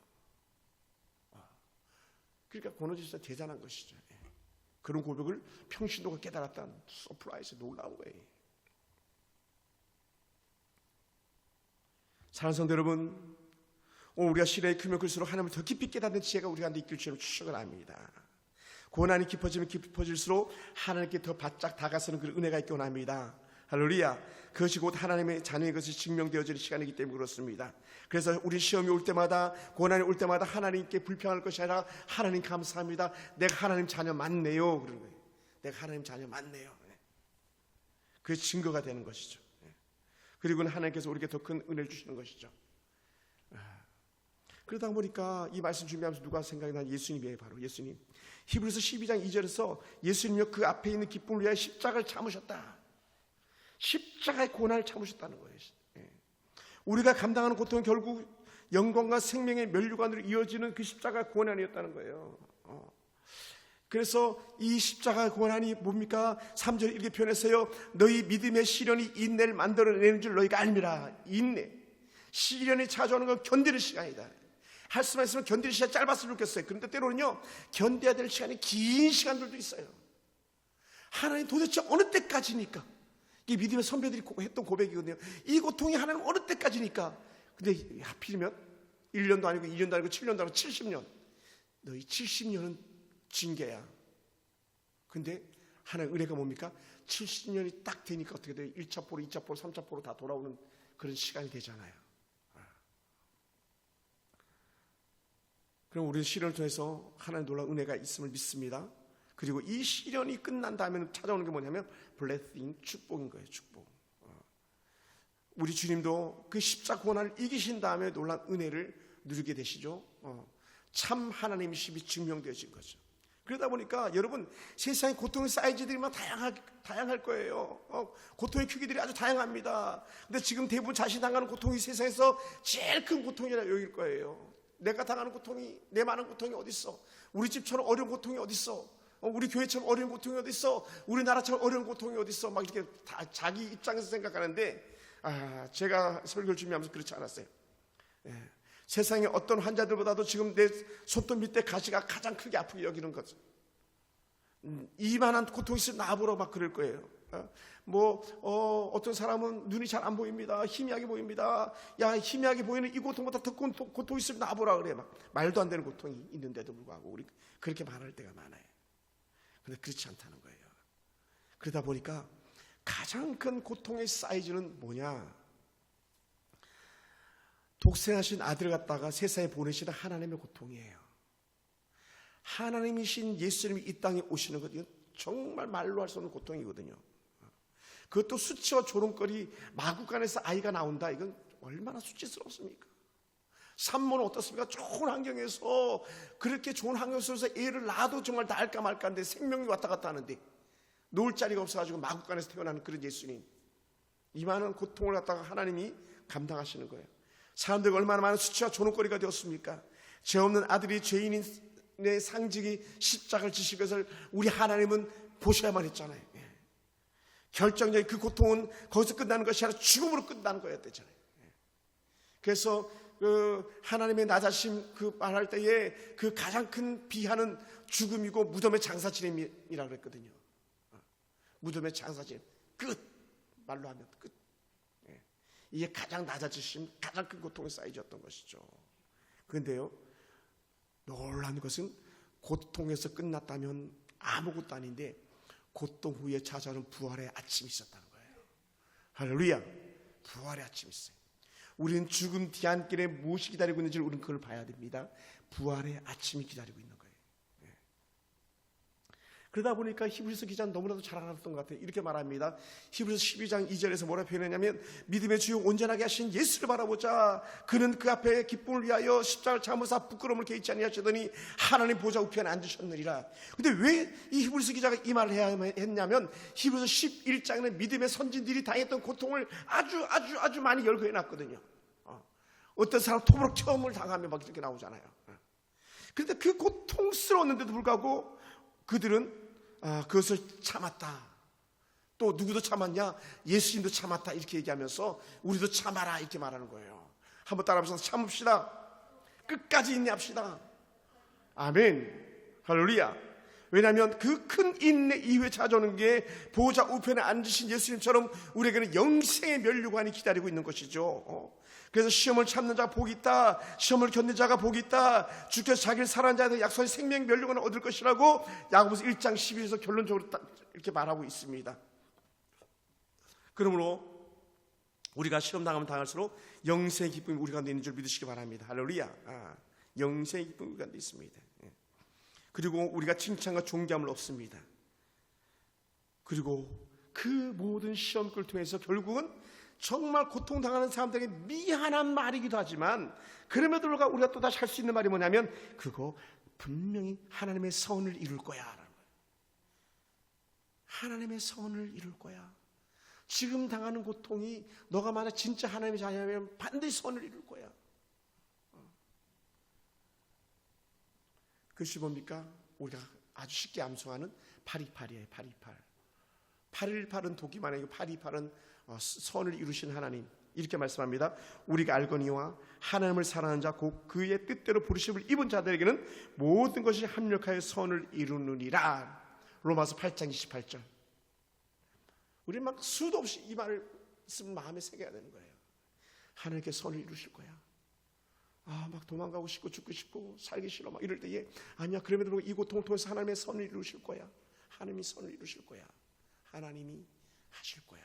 그러니까 권호지사 대단한 것이죠. 그런 고백을 평신도가 깨달았다는 서프라이즈, 놀라운 거예요. 사랑하는 성도 여러분, 오늘 우리가 시련이 크면 클수록 하나님을 더 깊이 깨닫는 지혜가 우리한테 있길 주님 추억을 합니다. 고난이 깊어지면 깊어질수록 하나님께 더 바짝 다가서는 그런 은혜가 있기 원합니다. 할렐루야. 그것이 곧 하나님의 자녀의 것이 증명되어지는 시간이기 때문에 그렇습니다. 그래서 우리 시험이 올 때마다, 고난이 올 때마다 하나님께 불평할 것이 아니라 하나님 감사합니다. 내가 하나님 자녀 맞네요. 그런 거예요. 내가 하나님 자녀 맞네요. 그게 증거가 되는 것이죠. 그리고는 하나님께서 우리에게 더 큰 은혜를 주시는 것이죠. 그러다 보니까 이 말씀 준비하면서 누가 생각이 난 예수님이에요. 바로 예수님. 히브리서 12장 2절에서 예수님요 그 앞에 있는 기쁨을 위하여 십자가를 참으셨다. 십자가의 고난을 참으셨다는 거예요. 우리가 감당하는 고통은 결국 영광과 생명의 면류관으로 이어지는 그 십자가의 고난이었다는 거예요. 그래서 이 십자가의 고난이 뭡니까? 3절에 이렇게 표현했어요. 너희 믿음의 시련이 인내를 만들어내는 줄 너희가 알미라. 인내. 시련이 찾아오는 건 견디는 시간이다. 할 수만 있으면 견디는 시간이 짧았으면 좋겠어요. 그런데 때로는요 견뎌야 될 시간이 긴 시간들도 있어요. 하나님 도대체 어느 때까지니까? 이게 믿음의 선배들이 했던 고백이거든요. 이 고통이 하나님 어느 때까지니까? 근데 하필이면 1년도 아니고 2년도 아니고 7년도 아니고 70년. 너희 70년은 징계야. 근데 하나님의 은혜가 뭡니까? 70년이 딱 되니까 어떻게 돼요? 1차 포로, 2차 포로, 3차 포로 다 돌아오는 그런 시간이 되잖아요. 그럼 우리는 시련을 통해서 하나님의 놀라운 은혜가 있음을 믿습니다. 그리고 이 시련이 끝난 다음에 찾아오는 게 뭐냐면 블레싱, 축복인 거예요. 축복. 우리 주님도 그 십자가 고난을 이기신 다음에 놀라운 은혜를 누리게 되시죠. 참 하나님이심이 증명되어진 거죠. 그러다 보니까 여러분, 세상의 고통의 사이즈들이만 다양할 거예요. 고통의 크기들이 아주 다양합니다. 근데 지금 대부분 자신이 당하는 고통이 세상에서 제일 큰 고통이라 여길 거예요. 내가 당하는 고통이, 내 많은 고통이 어디 있어? 우리 집처럼 어려운 고통이 어디 있어? 우리 교회처럼 어려운 고통이 어디 있어? 우리나라처럼 어려운 고통이 어디 있어? 막 이렇게 다 자기 입장에서 생각하는데, 제가 설교를 준비하면서 그렇지 않았어요. 세상의 어떤 환자들보다도 지금 내 손톱 밑에 가시가 가장 크게 아프게 여기는 거죠. 이만한 고통이 있으면 나보러 막 그럴 거예요. 어떤 사람은 눈이 잘 안 보입니다. 희미하게 보입니다. 야, 희미하게 보이는 이 고통보다 더 큰 고통이 있으면 나보라 그래. 막 말도 안 되는 고통이 있는데도 불구하고 우리 그렇게 말할 때가 많아요. 그런데 그렇지 않다는 거예요. 그러다 보니까 가장 큰 고통의 사이즈는 뭐냐? 독생하신 아들을 갖다가 세상에 보내시는 하나님의 고통이에요. 하나님이신 예수님이 이 땅에 오시는 것, 이건 정말 말로 할 수 없는 고통이거든요. 그것도 수치와 조롱거리, 마구간에서 아이가 나온다. 이건 얼마나 수치스럽습니까? 산모는 어떻습니까? 좋은 환경에서, 그렇게 좋은 환경에서 애를 낳아도 정말 낳을까 말까인데 생명이 왔다 갔다 하는데 놓을 자리가 없어가지고 마구간에서 태어나는 그런 예수님, 이 많은 고통을 갖다가 하나님이 감당하시는 거예요. 사람들이 얼마나 많은 수치와 조롱거리가 되었습니까? 죄 없는 아들이 죄인의 상징이 십자가를 지신 것을 우리 하나님은 보셔야만 했잖아요. 결정적인 그 고통은 거기서 끝나는 것이 아니라 죽음으로 끝나는 거였대잖아요. 그래서 그 하나님의 낮아심 그 말할 때에 그 가장 큰 비하는 죽음이고 무덤의 장사지냄이라고 그랬거든요. 무덤의 장사지냄, 끝. 말로 하면 끝. 이게 가장 낮아지심, 가장 큰 고통의 사이즈였던 것이죠. 그런데요, 놀라운 것은 고통에서 끝났다면 아무것도 아닌데 고통 후에 찾아오는 부활의 아침이 있었다는 거예요. 할렐루야. 부활의 아침이 있어요. 우리는 죽음 뒤안길에 무엇이 기다리고 있는지를 우리는 그걸 봐야 됩니다. 부활의 아침이 기다리고 있는 거예요. 그러다 보니까 히브리서 기자는 너무나도 잘 알았던 것 같아요. 이렇게 말합니다. 히브리서 12장 2절에서 뭐라 표현했냐면, 믿음의 주요 온전하게 하신 예수를 바라보자. 그는 그 앞에 기쁨을 위하여 십자가를 참으사 부끄러움을 개의치 아니하시더니 하나님 보좌 우편에 앉으셨느니라. 근데 왜 이 히브리서 기자가 이 말을 해야 했냐면, 히브리서 11장에는 믿음의 선진들이 당했던 고통을 아주 많이 열거해 놨거든요. 어떤 사람 토부록 체험을 당하면 막 이렇게 나오잖아요. 그런데 그 고통스러웠는데도 불구하고 그들은 그것을 참았다. 또 누구도 참았냐? 예수님도 참았다. 이렇게 얘기하면서 우리도 참아라 이렇게 말하는 거예요. 한번 따라하면서 참읍시다. 끝까지 인내합시다. 아멘. 할렐루야. 왜냐하면 그 큰 인내 이후에 찾아오는 게 보호자 우편에 앉으신 예수님처럼 우리에게는 영생의 면류관이 기다리고 있는 것이죠. 그래서 시험을 참는 자가 복이 있다. 시험을 겪는 자가 복이 있다. 주께서 자기를 사랑하는 자한테 약속한 생명 면류관을 얻을 것이라고 야고보서 1장 12절에서 결론적으로 이렇게 말하고 있습니다. 그러므로 우리가 시험 당하면 당할수록 영생의 기쁨이 우리 가운데 있는 줄 믿으시기 바랍니다. 할렐루야. 영생의 기쁨이 우리 가운데 있습니다. 그리고 우리가 칭찬과 존귀함을 얻습니다. 그리고 그 모든 시험을 통해서 결국은 정말 고통당하는 사람들에게 미안한 말이기도 하지만, 그럼에도 불구하고 우리가 또다시 할 수 있는 말이 뭐냐면, 그거 분명히 하나님의 선을 이룰 거야 라는 거예요. 하나님의 선을 이룰 거야. 지금 당하는 고통이 너가 만약 진짜 하나님의 자녀면 반드시 선을 이룰 거야. 그것이 뭡니까? 우리가 아주 쉽게 암송하는 828이에요. 828. 818은 독이 아니고 828은 선을 이루신 하나님. 이렇게 말씀합니다. 우리가 알거니와 하나님을 사랑하는 자 곧 그의 뜻대로 부르심을 입은 자들에게는 모든 것이 합력하여 선을 이루느니라. 로마서 8장 28절. 우리 막 수도 없이 이 말을 쓰면 마음에 새겨야 되는 거예요. 하나님께 선을 이루실 거야. 막 도망가고 싶고 죽고 싶고 살기 싫어 막 이럴 때에, 아니야, 그럼에도 불구하고 이 고통을 통해서 하나님의 선을 이루실 거야. 하나님이 선을 이루실 거야. 하나님이 하실 거야.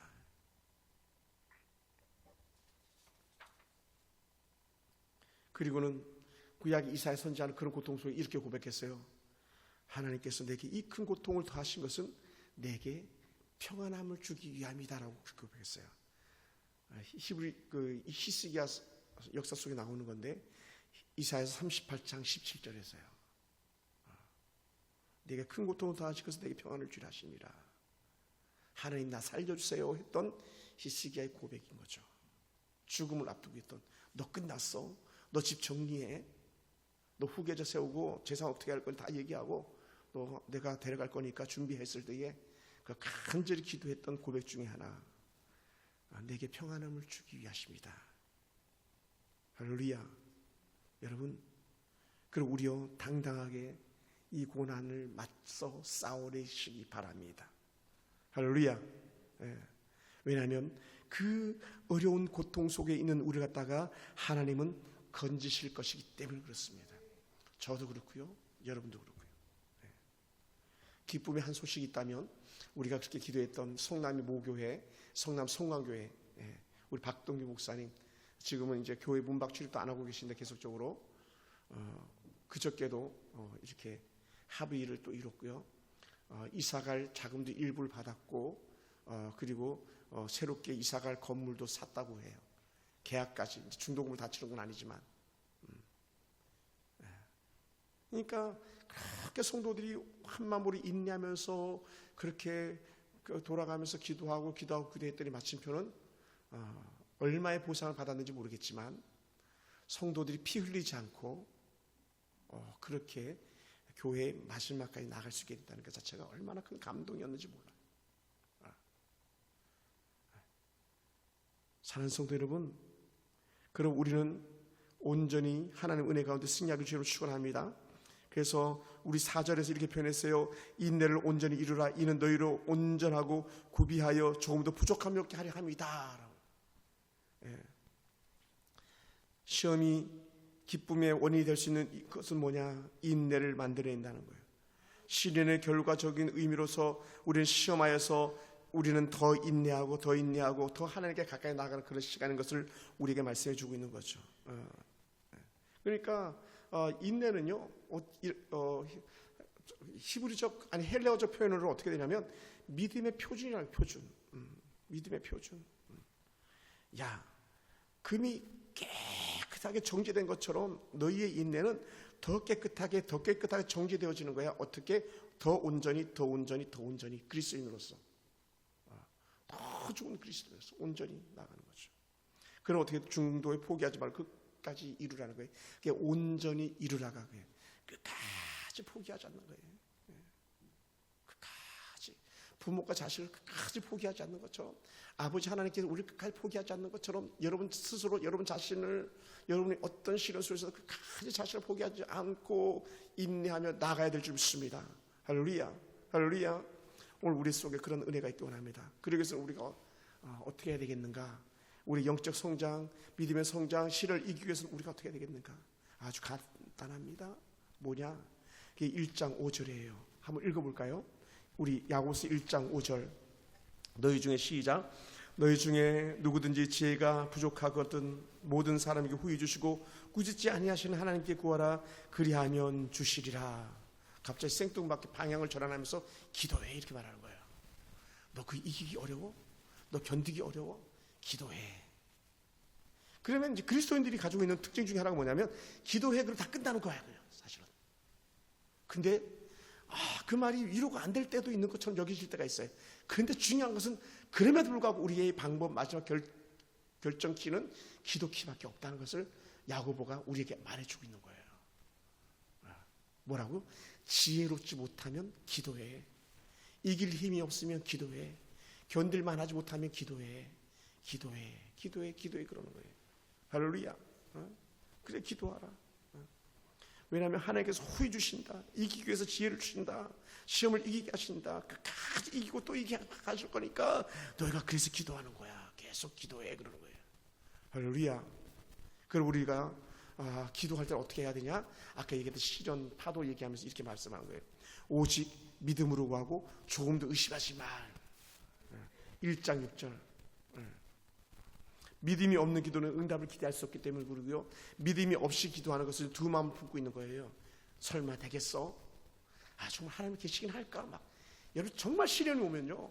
그리고는 구약 이사야 선지자는 그런 고통 속에 이렇게 고백했어요. 하나님께서 내게 이 큰 고통을 더하신 것은 내게 평안함을 주기 위함이다라고 고백했어요. 히브리 히스기야 역사 속에 나오는 건데 이사야서 38장 17절에서요. 내게 큰 고통을 더하신 것은 내게 평안을 주려 하심이라. 하나님 나 살려주세요 했던 히스기야의 고백인 거죠. 죽음을 앞두고 있던 너 끝났어. 너 집 정리해. 너 후계자 세우고 재산 어떻게 할 건 다 얘기하고 너 내가 데려갈 거니까 준비했을 때에 그 간절히 기도했던 고백 중에 하나. 내게 평안함을 주기 위하십니다. 할렐루야. 여러분, 그럼 우리요 당당하게 이 고난을 맞서 싸우시기 바랍니다. 할렐루야. 왜냐하면 그 어려운 고통 속에 있는 우리를 갖다가 하나님은 건지실 것이기 때문에 그렇습니다. 저도 그렇고요, 여러분도 그렇고요. 기쁨의 한 소식이 있다면 우리가 그렇게 기도했던 성남의 모교회, 성남 성광교회, 우리 박동규 목사님 지금은 이제 교회 문밖 출입도 안 하고 계신데 계속적으로 그저께도 이렇게 합의를 또 이뤘고요. 이사갈 자금도 일부를 받았고 그리고 새롭게 이사갈 건물도 샀다고 해요. 계약까지 중도금을 다 치는 건 아니지만 그러니까 그렇게 성도들이 한마음으로 인내하면서 그렇게 돌아가면서 기도하고 기도했더니 마침표는 얼마의 보상을 받았는지 모르겠지만 성도들이 피 흘리지 않고 그렇게 교회의 마지막까지 나갈 수 있게 됐다는 것 자체가 얼마나 큰 감동이었는지 몰라요. 사랑하는 성도 여러분, 그럼 우리는 온전히 하나님 은혜 가운데 승리하기 주로 축원합니다. 그래서 우리 4절에서 이렇게 표현했어요. 인내를 온전히 이루라. 이는 너희로 온전하고 구비하여 조금도 부족함이 없게 하려 함이다. 시험이 기쁨의 원인이 될 수 있는 것은 뭐냐? 인내를 만들어낸다는 거예요. 시련의 결과적인 의미로서 우리는 시험하여서 우리는 더 인내하고 더 하나님께 가까이 나가는 그런 시간인 것을 우리에게 말씀해 주고 있는 거죠. 그러니까 인내는요, 히브리적 아니 헬레어적 표현으로 어떻게 되냐면 믿음의 표준이라는 표준. 믿음의 표준. 야, 금이 깨끗하게 정제된 것처럼 너희의 인내는 더 깨끗하게 정제되어지는 거야. 어떻게? 더 온전히 그리스도인으로서 더 좋은 그리스도인으로서 온전히 나가는 거죠. 그럼 어떻게? 중도에 포기하지 말고 끝까지 이루라는 거예요. 그게 온전히 이루라가 거예요. 끝까지 포기하지 않는 거예요. 끝까지 부모가 자식을 끝까지 포기하지 않는 것처럼 아버지 하나님께서 우리를 끝까지 포기하지 않는 것처럼 여러분 스스로 여러분 자신을 여러분이 어떤 시련 속에서 끝까지 자신을 포기하지 않고 인내하며 나가야 될 줄 믿습니다. 할렐루야. 할렐루야. 오늘 우리 속에 그런 은혜가 있기 원합니다. 그래서 우리가 어떻게 해야 되겠는가? 우리 영적 성장, 믿음의 성장, 시를 이기기 위해서는 우리가 어떻게 해야 되겠는가? 아주 간단합니다. 뭐냐? 그게 1장 5절이에요. 한번 읽어볼까요? 우리 야고보서 1장 5절. 너희 중에 시작. 너희 중에 누구든지 지혜가 부족하거든 모든 사람에게 후히 주시고 꾸짖지 아니하시는 하나님께 구하라. 그리하면 주시리라. 갑자기 생뚱맞게 방향을 전환하면서 기도해 이렇게 말하는 거예요. 너 그 이기기 어려워? 너 견디기 어려워? 기도해. 그러면 이제 그리스도인들이 가지고 있는 특징 중에 하나가 뭐냐면 기도해 그럼 다 끝나는 거야 사실은. 근데 그 말이 위로가 안 될 때도 있는 것처럼 여기질 때가 있어요. 그런데 중요한 것은 그럼에도 불구하고 우리의 방법 마지막 결정키는 기도키밖에 없다는 것을 야고보가 우리에게 말해주고 있는 거예요. 뭐라고? 지혜롭지 못하면 기도해. 이길 힘이 없으면 기도해. 견딜만 하지 못하면 기도해 그러는 거예요. 할렐루야. 그래 기도하라. 왜냐하면 하나님께서 후히 주신다. 이기기 위해서 지혜를 주신다. 시험을 이기게 하신다. 끝까지 이기고 또 이기게 하실 거니까 너희가 그래서 기도하는 거야. 계속 기도해 그러는 거예요. 할렐루야. 그럼 우리가 기도할 때 어떻게 해야 되냐? 아까 얘기했던 시련 파도 얘기하면서 이렇게 말씀하는 거예요. 오직 믿음으로 구하고 조금도 의심하지 말. 1장 6절. 믿음이 없는 기도는 응답을 기대할 수 없기 때문에 그러고요. 믿음이 없이 기도하는 것은 두 마음을 품고 있는 거예요. 설마 되겠어? 정말 하나님 계시긴 할까? 막 여러분 정말 시련이 오면요,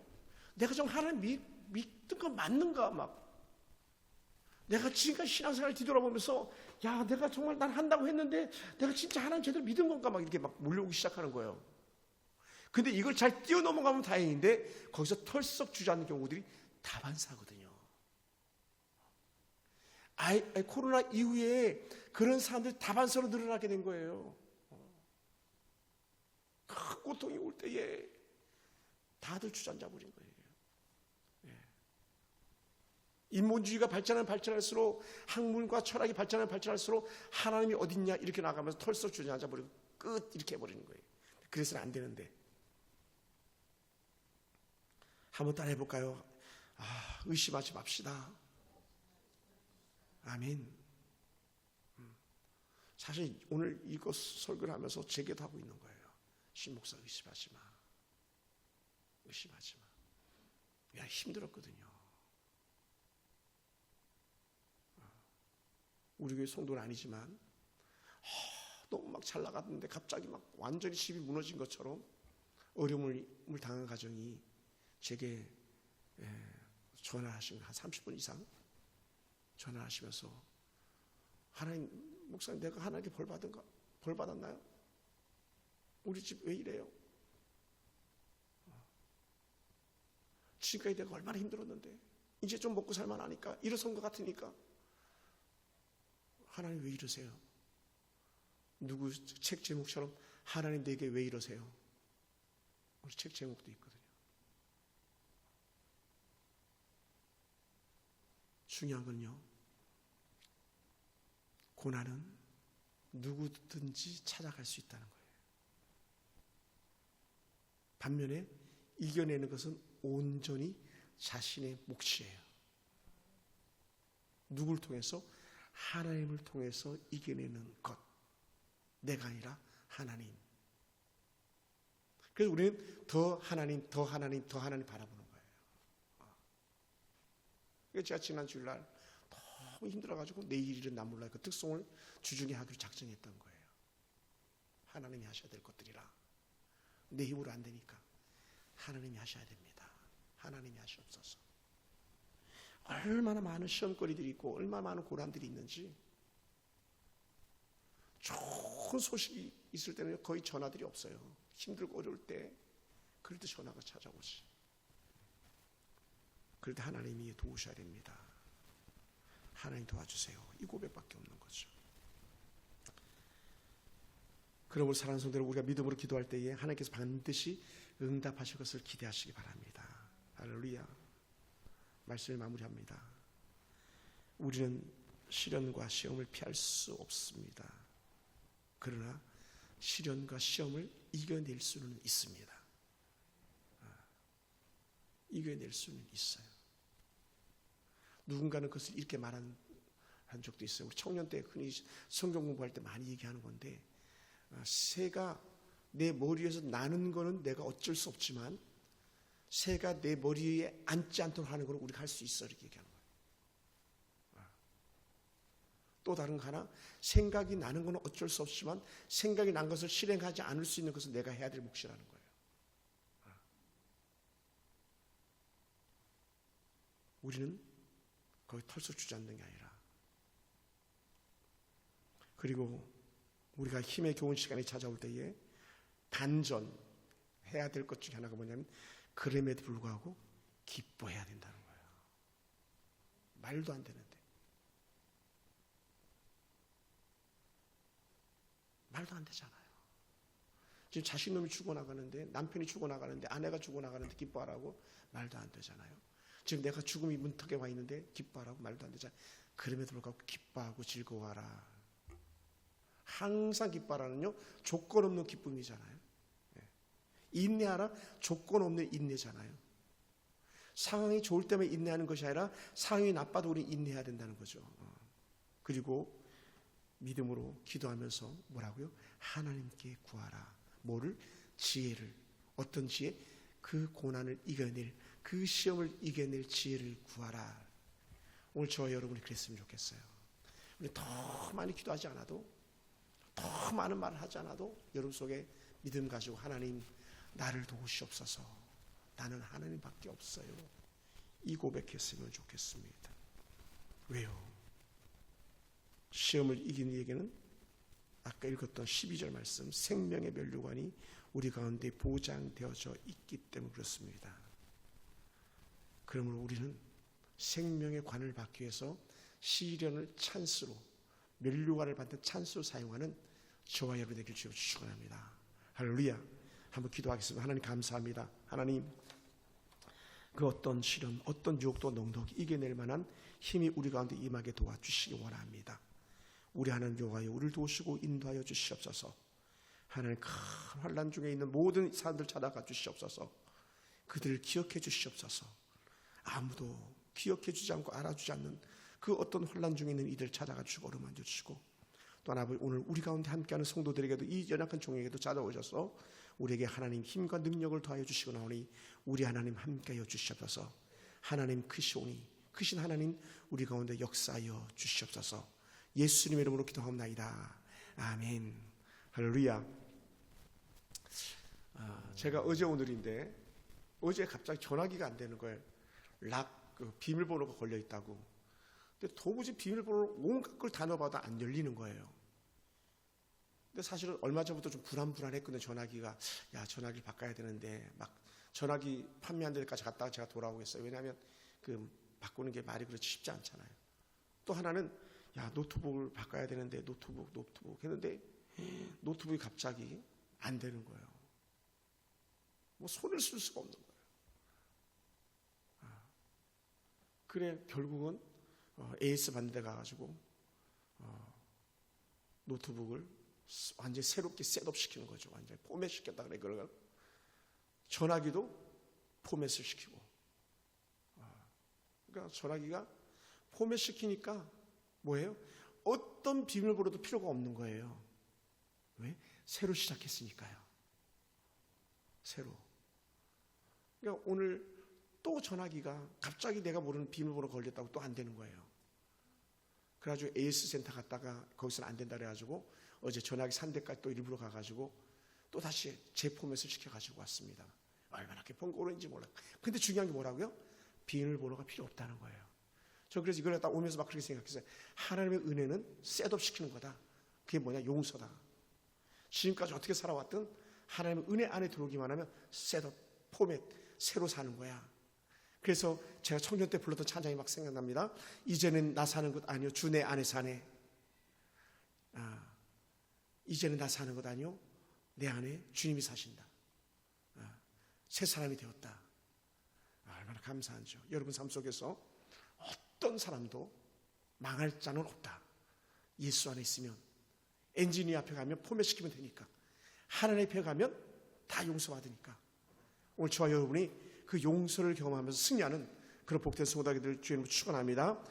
내가 정말 하나님 믿던 거 맞는가? 막 내가 지금까지 신앙생활을 뒤돌아보면서 야, 내가 정말 난 한다고 했는데 내가 진짜 하나님 제대로 믿은 건가? 막 이렇게 막 몰려오기 시작하는 거예요. 근데 이걸 잘 뛰어넘어가면 다행인데 거기서 털썩 주저앉는 경우들이 다반사거든요. 코로나 이후에 그런 사람들이 다반사로 늘어나게 된 거예요. 큰 고통이 올 때에 다들 주저앉아 버린 거예요. 인본주의가 발전할수록 학문과 철학이 발전할수록 하나님이 어딨냐 이렇게 나가면서 털썩 주저앉아 버리고 끝 이렇게 해버리는 거예요. 그래서는 안 되는데 한번 따라 해볼까요? 의심하지 맙시다. 아멘. 사실 오늘 이것 설교를 하면서 제게도 하고 있는 거예요. 신목사 의심하지 마. 의심하지 마. 야, 힘들었거든요. 우리 교회 성도는 아니지만 너무 막 잘 나갔는데 갑자기 막 완전히 집이 무너진 것처럼 어려움을 당한 가정이 제게 전화하시면 한 30분 이상 전화하시면서 하나님, 목사님 내가 하나님께 벌 받았나요? 우리 집 왜 이래요? 지금까지 내가 얼마나 힘들었는데 이제 좀 먹고 살만하니까 일어선 것 같으니까 하나님 왜 이러세요? 누구 책 제목처럼 하나님 내게 왜 이러세요? 우리 책 제목도 있거든요. 중요한 건요, 고난은 누구든지 찾아갈 수 있다는 거예요. 반면에 이겨내는 것은 온전히 자신의 몫이에요. 누굴 통해서? 하나님을 통해서 이겨내는 것. 내가 아니라 하나님. 그래서 우리는 더 하나님 바라보는 거예요. 그래서 제가 지난 주일날 너무 힘들어가지고 내일 일은 난 몰라요. 그 특송을 주중에 하기로 작정했던 거예요. 하나님이 하셔야 될 것들이라. 내 힘으로 안 되니까 하나님이 하셔야 됩니다. 하나님이 하시옵소서. 얼마나 많은 시험거리들이 있고 얼마나 많은 고난들이 있는지. 좋은 소식이 있을 때는 거의 전화들이 없어요. 힘들고 어려울 때 그럴 때 전화가 찾아오지. 그럴 때 하나님이 도우셔야 됩니다. 하나님 도와주세요. 이 고백밖에 없는 거죠. 그러므로 사랑하는 성도들, 우리가 믿음으로 기도할 때에 하나님께서 반드시 응답하실 것을 기대하시기 바랍니다. 할렐루야. 말씀을 마무리합니다. 우리는 시련과 시험을 피할 수 없습니다. 그러나 시련과 시험을 이겨낼 수는 있습니다. 이겨낼 수는 있어요. 누군가는 그것을 이렇게 말한 적도 있어요. 우리 청년 때 흔히 성경 공부할 때 많이 얘기하는 건데, 새가 내 머리 위에서 나는 거는 내가 어쩔 수 없지만 새가 내 머리 위에 앉지 않도록 하는 걸 우리가 할 수 있어, 이렇게 얘기하는 거예요. 또 다른 거 하나, 생각이 나는 건 어쩔 수 없지만 생각이 난 것을 실행하지 않을 수 있는 것은 내가 해야 될 몫이라는 거예요. 우리는 거기 털썩 주저앉는 게 아니라, 그리고 우리가 힘의 좋은 시간이 찾아올 때에 단전해야 될 것 중에 하나가 뭐냐면, 그럼에도 불구하고 기뻐해야 된다는 거예요. 말도 안 되는데. 말도 안 되잖아요. 지금 자식놈이 죽어나가는데, 남편이 죽어나가는데, 아내가 죽어나가는데 기뻐하라고? 말도 안 되잖아요. 지금 내가 죽음이 문턱에 와 있는데 기뻐하라고? 말도 안 되잖아요. 그럼에도 불구하고 기뻐하고 즐거워하라. 항상 기뻐하라는요, 조건 없는 기쁨이잖아요. 인내하라, 조건 없는 인내잖아요. 상황이 좋을 때만 인내하는 것이 아니라 상황이 나빠도 우리 인내해야 된다는 거죠. 그리고 믿음으로 기도하면서 뭐라고요? 하나님께 구하라. 뭐를? 지혜를, 어떤 지혜? 그 고난을 이겨낼, 그 시험을 이겨낼 지혜를 구하라. 오늘 저와 여러분이 그랬으면 좋겠어요. 우리 더 많이 기도하지 않아도, 더 많은 말을 하지 않아도 여러분 속에 믿음 가지고 하나님 나를 도우시옵소서, 나는 하나님밖에 없어요, 이 고백했으면 좋겠습니다. 왜요? 시험을 이기는 이에게는 아까 읽었던 12절 말씀, 생명의 면류관이 우리 가운데 보장되어져 있기 때문에 그렇습니다. 그러므로 우리는 생명의 관을 받기 위해서 시련을 찬스로, 면류관을 받는 찬스로 사용하는 저와 여러분 되길 주여 축원합니다. 할렐루야. 한번 기도하겠습니다. 하나님 감사합니다. 하나님, 그 어떤 시련, 어떤 유혹도 넉넉히 이겨낼 만한 힘이 우리 가운데 임하게 도와주시기 원합니다. 우리 하나님 여호와여, 우리를 도우시고 인도하여 주시옵소서. 하나님, 큰 환난 중에 있는 모든 사람들 찾아가 주시옵소서. 그들을 기억해 주시옵소서. 아무도 기억해 주지 않고 알아주지 않는 그 어떤 환난 중에 있는 이들 찾아가 주시고 어루만져 주시고, 또한 아버지, 오늘 우리 가운데 함께하는 성도들에게도, 이 연약한 종에게도 찾아오셔서 우리에게 하나님 힘과 능력을 더하여 주시고 나오니 우리 하나님 함께하여 주시옵소서. 하나님 크시오니, 크신 하나님 우리 가운데 역사하여 주시옵소서. 예수님의 이름으로 기도합니다. 아멘. 할렐루야. 제가 어제 오늘인데, 어제 갑자기 전화기가 안 되는 거예요. 비밀번호가 걸려 있다고. 근데 도무지 비밀번호를 온갖 걸 다 넣어봐도 안 열리는 거예요. 근데 사실은 얼마 전부터 좀 불안했거든요. 전화기가, 전화기를 바꿔야 되는데, 막 전화기 판매한 데까지 갔다가 제가 돌아오겠어요. 왜냐하면 그 바꾸는 게 말이 그렇지 쉽지 않잖아요. 또 하나는 노트북을 바꿔야 되는데, 노트북 했는데 노트북이 갑자기 안 되는 거예요. 뭐 손을 쓸 수가 없는 거예요. 그래 결국은 AS 받는 데 가가지고 노트북을 완전히 새롭게 셋업 시키는 거죠. 완전히 포맷 시켰다 그래. 그러니까 전화기도 포맷을 시키고, 그러니까 전화기가 포맷 시키니까 뭐예요? 어떤 비밀번호도 필요가 없는 거예요. 왜? 새로 시작했으니까요. 새로. 그러니까 오늘 또 전화기가 갑자기 내가 모르는 비밀번호 걸렸다고 또 안 되는 거예요. 그래가지고 AS 센터 갔다가 거기서는 안 된다 그래가지고 어제 전화기 산 데까지 또 일부러 가가지고 또 다시 재포맷을 시켜가지고 왔습니다. 얼마나 번거로운지 몰라요. 근데 중요한 게 뭐라고요? 비밀번호가 필요 없다는 거예요. 저 그래서 이걸 딱 오면서 막 그렇게 생각했어요. 하나님의 은혜는 셋업 시키는 거다. 그게 뭐냐? 용서다. 지금까지 어떻게 살아왔든 하나님의 은혜 안에 들어오기만 하면 셋업, 포맷, 새로 사는 거야. 그래서 제가 청년 때 불렀던 찬양이 막 생각납니다. 이제는 나 사는 것 아니요 주 내 안에 사네. 이제는 나 사는 것 아니요 내 안에 주님이 사신다. 새 사람이 되었다. 얼마나 감사한지요. 여러분 삶 속에서 어떤 사람도 망할 자는 없다. 예수 안에 있으면, 엔지니어 앞에 가면 포맷시키면 되니까, 하나님 앞에 가면 다 용서받으니까, 오늘 저와 여러분이 그 용서를 경험하면서 승리하는 그런 복된 성도들 주님을 축원합니다.